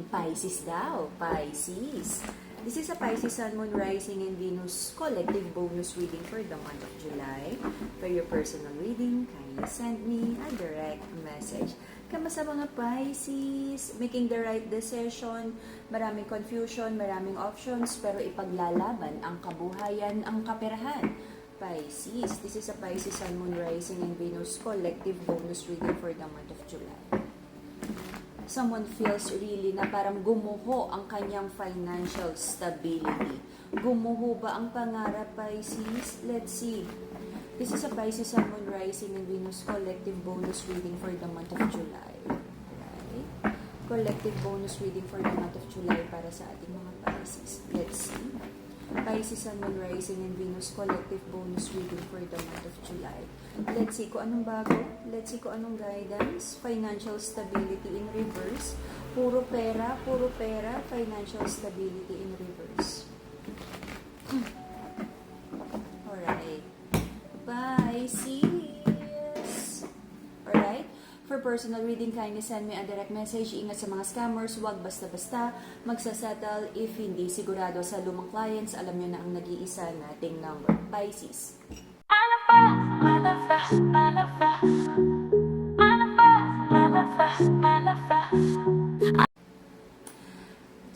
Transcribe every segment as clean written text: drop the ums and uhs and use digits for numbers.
Pisces daw. Pisces. This is a Pisces Sun, Moon, Rising, and Venus collective bonus reading for the month of July. For your personal reading, kindly send me a direct message. Kamusta mga Pisces? Making the right decision, maraming confusion, maraming options, pero ipaglalaban ang kabuhayan, ang kaperahan. Pisces, this is a Pisces Sun, Moon, Rising, and Venus collective bonus reading for the month of July. Someone feels really na parang gumuho ang kanyang financial stability. Gumuho ba ang pangarap, Pisces? Let's see. This is a Pisces Sun, Moon, Rising, and Venus collective bonus reading for the month of July. Right? Collective bonus reading for the month of July para sa ating mga Pisces. Let's see. Pisces Sun, Moon, Rising, and Venus collective bonus reading for the month of July. Let's see kung anong bago. Let's see kung anong guidance. Financial stability in reverse. Puro pera, financial stability in reverse. Alright. Pisces. Alright. For personal reading, kindly send me a direct message. Ingat sa mga scammers. Huwag basta-basta magsasettle if hindi sigurado sa lumang clients. Alam nyo na ang nag-iisa nating number. Pisces.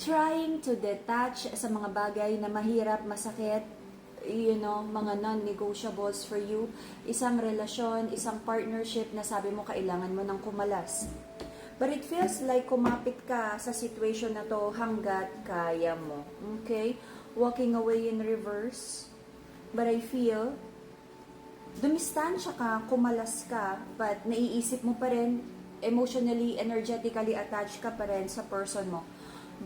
Trying to detach sa mga bagay na mahirap, masakit, mga non-negotiables for you. Isang relasyon, isang partnership na sabi mo kailangan mo ng kumalas. But it feels like kumapit ka sa situation na to hanggat kaya mo. Okay? Walking away in reverse. But I feel dumistansya ka, kumalas ka, but naiisip mo pa rin, emotionally, energetically attached ka pa rin sa person mo.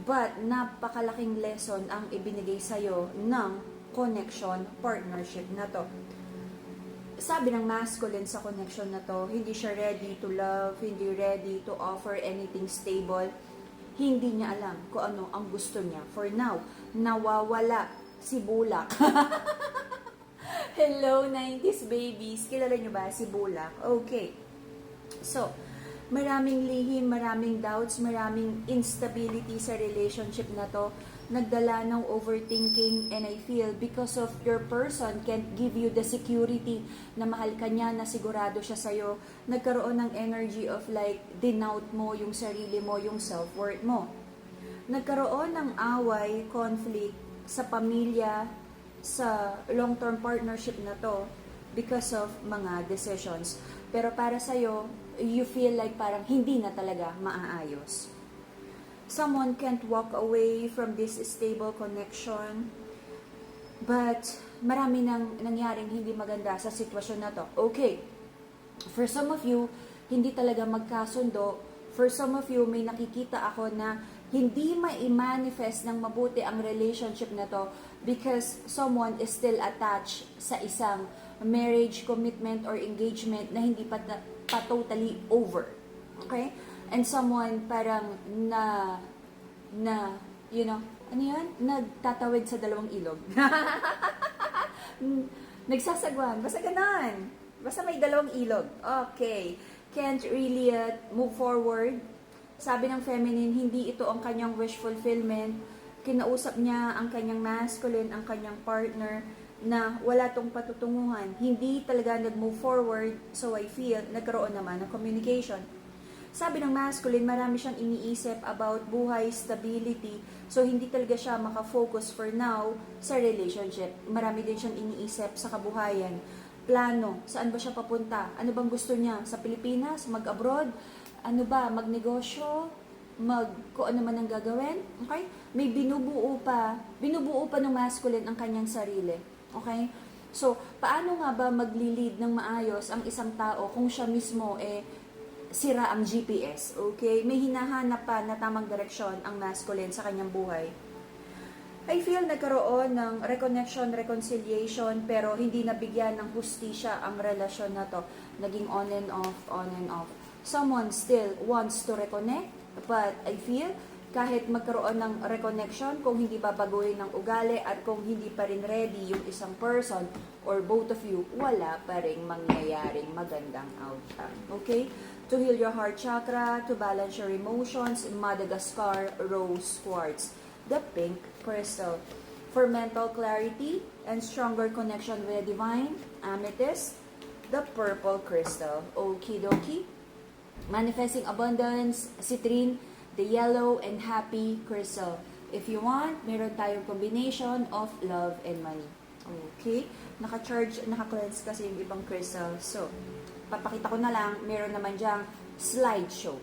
But napakalaking lesson ang ibinigay sa'yo ng connection, partnership na to. Sabi ng masculine sa connection na to, hindi siya ready to love, hindi ready to offer anything stable. Hindi niya alam kung ano ang gusto niya. For now, nawawala si Bulak. Hello, 90s babies. Kilala nyo ba si Bulak? Okay. So, maraming lihim, maraming doubts, maraming instability sa relationship na to. Nagdala ng overthinking, and I feel because of your person can't give you the security na mahal ka niya, na sigurado siya sa'yo, nagkaroon ng energy of like, denout mo yung sarili mo, yung self-worth mo. Nagkaroon ng away, conflict sa pamilya, sa long-term partnership na to because of mga decisions. Pero para sa'yo, you feel like parang hindi na talaga maaayos. Someone can't walk away from this stable connection, but marami nang nangyaring hindi maganda sa sitwasyon na to. Okay, for some of you, hindi talaga magkasundo. For some of you, may nakikita ako na hindi ma-manifest ng mabuti ang relationship na to because someone is still attached sa isang marriage, commitment, or engagement na hindi pa totally over. Okay? And someone parang ano yan? Nagtatawid sa dalawang ilog. Nagsasagwan. Basta ganon. Basta may dalawang ilog. Okay. Can't really move forward. Sabi ng feminine, hindi ito ang kanyang wish fulfillment. Kinausap niya ang kanyang masculine, ang kanyang partner, na wala tong patutunguhan. Hindi talaga nag-move forward. So I feel, nagkaroon naman ng communication. Sabi ng masculine, marami siyang iniisip about buhay, stability. So hindi talaga siya makafocus for now sa relationship. Marami din siyang iniisip sa kabuhayan. Plano, saan ba siya papunta? Ano bang gusto niya? Sa Pilipinas? Mag-abroad? Ano ba? Magnegosyo? Kung ano man ang gagawin? Okay? May binubuo pa ng masculine ang kanyang sarili. Okay? So, paano nga ba magli-lead ng maayos ang isang tao kung siya mismo sira ang GPS? Okay? May hinahanap pa na tamang direksyon ang masculine sa kanyang buhay. I feel nagkaroon ng reconnection, reconciliation, pero hindi nabigyan ng hustisya ang relasyon na to. Naging on and off, on and off. Someone still wants to reconnect, but I feel kahit magkaroon ng reconnection, kung hindi babaguhin ng ugali at kung hindi pa rin ready yung isang person or both of you, wala pa rin mangyayaring magandang outcome. Okay? To heal your heart chakra, to balance your emotions, Madagascar Rose Quartz, the pink crystal. For mental clarity and stronger connection with the divine, Amethyst, the purple crystal. Okie dokie. Manifesting abundance, Citrine, the yellow and happy crystal. If you want, meron tayong combination of love and money. Okay? Naka-charge, naka-cleanse kasi yung ibang crystal. So, papakita ko na lang, meron naman dyang slideshow.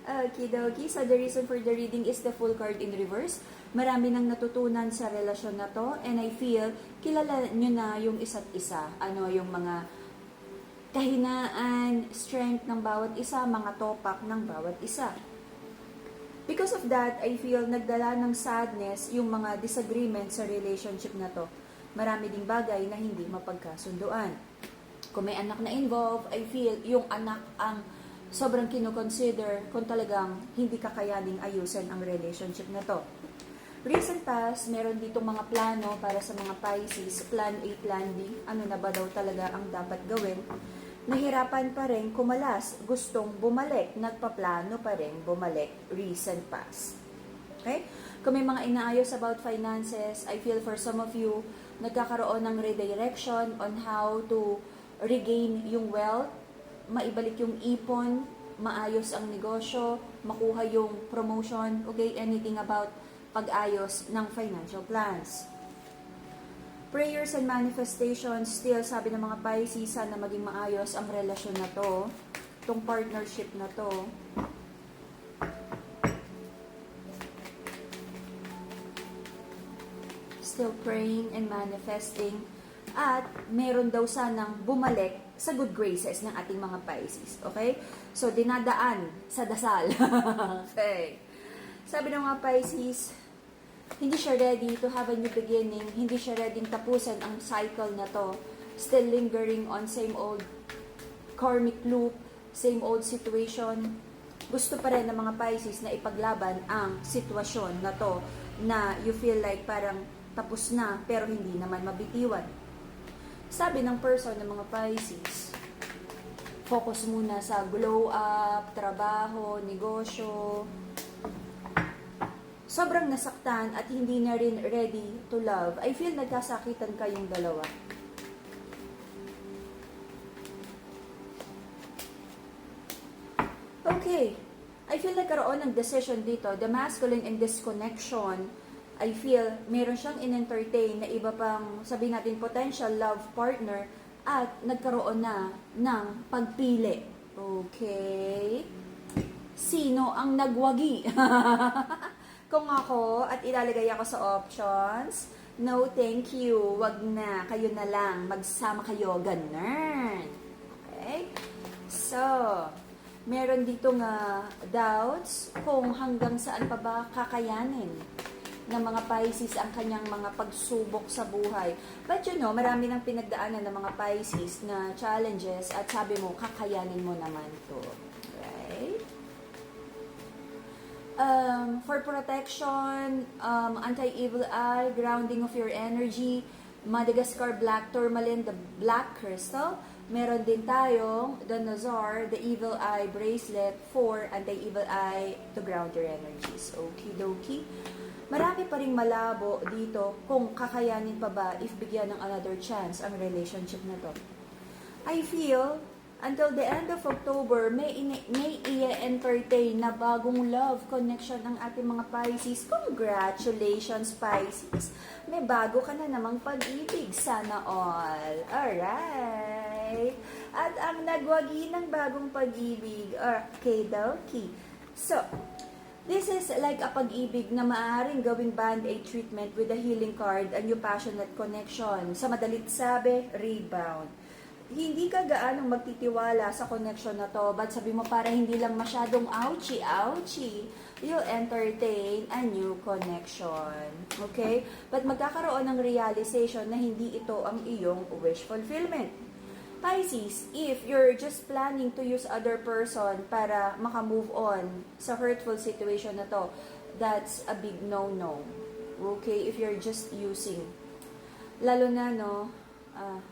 Okidoki. So, the reason for the reading is the full card in reverse. Marami nang natutunan sa relasyon na to, and I feel, kilala nyo na yung isa't isa. Ano, yung mga kahinaan, strength ng bawat isa, mga topak ng bawat isa. Because of that, I feel nagdala ng sadness yung mga disagreements sa relationship na to. Marami ding bagay na hindi mapagkasunduan. Kung may anak na involved, I feel yung anak ang sobrang kinoconsider kung talagang hindi kakayaning ayusin ang relationship na to. Recent past, meron ditong mga plano para sa mga Pisces, plan A, plan B, ano na ba daw talaga ang dapat gawin. Nahirapan pa rin kumalas, gustong bumalik, nagpaplano pa rin bumalik, recent past. Okay? Kung may mga inaayos about finances, I feel for some of you, nagkakaroon ng redirection on how to regain yung wealth, maibalik yung ipon, maayos ang negosyo, makuha yung promotion, okay, anything about pag-ayos ng financial plans. Prayers and manifestations, still sabi ng mga Pisces, sana maging maayos ang relasyon na to, tong partnership na to. Still praying and manifesting. At meron daw sanang bumalik sa good graces ng ating mga Pisces. Okay? So, dinadaan sa dasal. Okay. Sabi ng mga Pisces, hindi siya ready to have a new beginning. Hindi siya ready tapusin ang cycle na to. Still lingering on same old karmic loop, same old situation. Gusto pa rin ng mga Pisces na ipaglaban ang sitwasyon na to na you feel like parang tapos na pero hindi naman mabitiwan. Sabi ng person ng mga Pisces, focus muna sa glow up, trabaho, negosyo. Sobrang nasaktan at hindi na rin ready to love. I feel nagkasakitan kayong dalawa. Okay. I feel nagkaroon ng decision dito. The masculine and disconnection, I feel meron siyang in-entertain na iba pang, sabihin natin, potential love partner at nagkaroon na ng pagpili. Okay? Sino ang nagwagi? Kung ako, at ilalagay ako sa options, no thank you, wag na, kayo na lang, magsama kayo, ganun. Okay? So, meron dito nga doubts kung hanggang saan pa ba kakayanin ng mga Pisces ang kanyang mga pagsubok sa buhay. But you know, marami nang pinagdaanan ng mga Pisces na challenges at sabi mo, kakayanin mo naman to. Right? For protection, anti-evil eye, grounding of your energy, Madagascar Black Tourmaline, the black crystal. Meron din tayong the Nazar, the evil eye bracelet for anti-evil eye to ground your energies. Okie dokie. Marami pa ring malabo dito kung kakayanin pa ba if bigyan ng another chance ang relationship na to. I feel until the end of October, may i-entertain na bagong love connection ng ating mga Pisces. Congratulations, Pisces! May bago ka na namang pag-ibig. Sana all. Alright! At ang nagwagi ng bagong pag-ibig, okay, dokie. So, this is like a pag-ibig na maaaring gawing band-aid treatment with a healing card, a new passionate connection. Sa madalit sabi, rebound. Hindi ka gaanong magtitiwala sa connection na to, but sabi mo para hindi lang masyadong ouchy, you'll entertain a new connection. Okay? But magkakaroon ng realization na hindi ito ang iyong wish fulfillment. Pisces, if you're just planning to use other person para makamove on sa hurtful situation na to, that's a big no-no. Okay? If you're just using. Lalo na, no,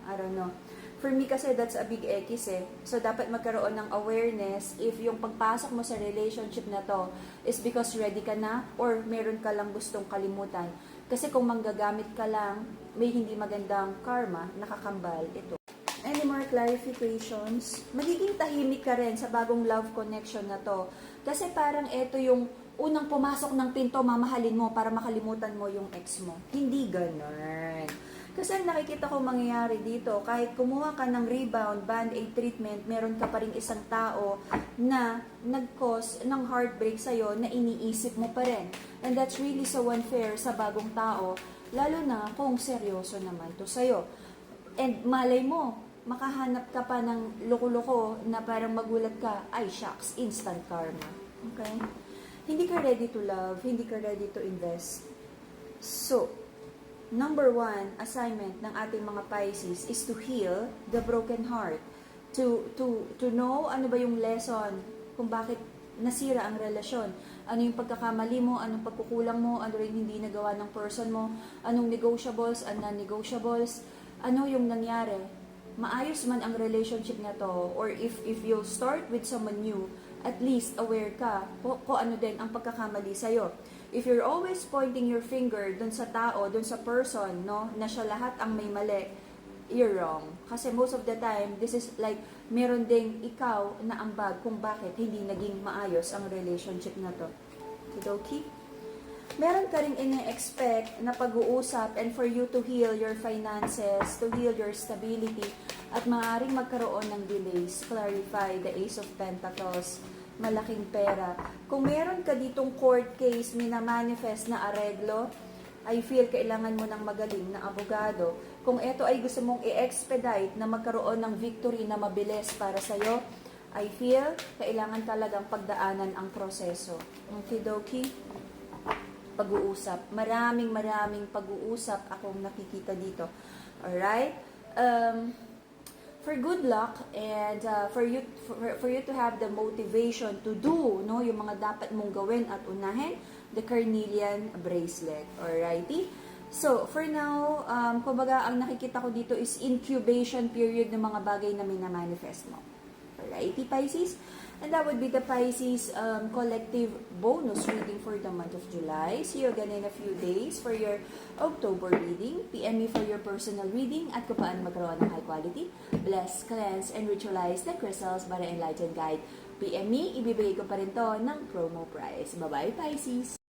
I don't know. For me kasi that's a big X eh. So dapat magkaroon ng awareness if yung pagpasok mo sa relationship na to is because ready ka na or meron ka lang gustong kalimutan. Kasi kung manggagamit ka lang, may hindi magandang karma, nakakambal ito. Any more clarifications? Magiging tahimik ka rin sa bagong love connection na to. Kasi parang ito yung unang pumasok ng pinto, mamahalin mo para makalimutan mo yung ex mo. Hindi ganun. Kasi ang nakikita ko mangyayari dito, kahit kumuha ka ng rebound, band-aid treatment, meron ka pa rin isang tao na nag-cause ng heartbreak sa'yo na iniisip mo pa rin. And that's really so unfair sa bagong tao, lalo na kung seryoso naman to sa'yo. And malay mo, makahanap ka pa ng loko-loko na parang magulat ka, ay shucks, instant karma. Okay? Hindi ka ready to love, hindi ka ready to invest. So, number 1 assignment ng ating mga Pisces is to heal the broken heart. To know ano ba yung lesson kung bakit nasira ang relasyon. Ano yung pagkakamali mo, anong pagkukulang mo, ano rin hindi nagawa ng person mo, anong negotiables, and non-negotiables, ano yung nangyari. Maayos man ang relationship na to, or if you'll start with someone new, at least aware ka kung ano din ang pagkakamali sa'yo. If you're always pointing your finger dun sa tao, dun sa person, no, na siya lahat ang may mali, you're wrong. Kasi most of the time, this is like, meron ding ikaw na ambag kung bakit hindi naging maayos ang relationship na to. Kidoki? Meron ka rin ine-expect na pag-uusap and for you to heal your finances, to heal your stability, at maaaring magkaroon ng delays. Clarify the Ace of Pentacles, malaking pera. Kung meron ka ditong court case, mina-manifest na areglo, I feel kailangan mo ng magaling na abogado. Kung ito ay gusto mong i-expedite na magkaroon ng victory na mabilis para sa'yo, I feel kailangan talagang pagdaanan ang proseso. Okidoki? Pag-uusap. Maraming pag-uusap akong nakikita dito. Alright? For good luck and for you to have the motivation to do, no, yung mga dapat mong gawin at unahin, the carnelian bracelet. Alrighty? So, for now, kumbaga, ang nakikita ko dito is incubation period ng mga bagay na minamanifest mo. Alrighty, Pisces? And that would be the Pisces collective bonus reading for the month of July. See you again in a few days for your October reading. PM me for your personal reading at kung paano magkaroon ng high quality, bless, cleanse, and ritualize the crystals para enlightened guide. PM me, ibibigay ko pa rin to ng promo price. Bye-bye, Pisces!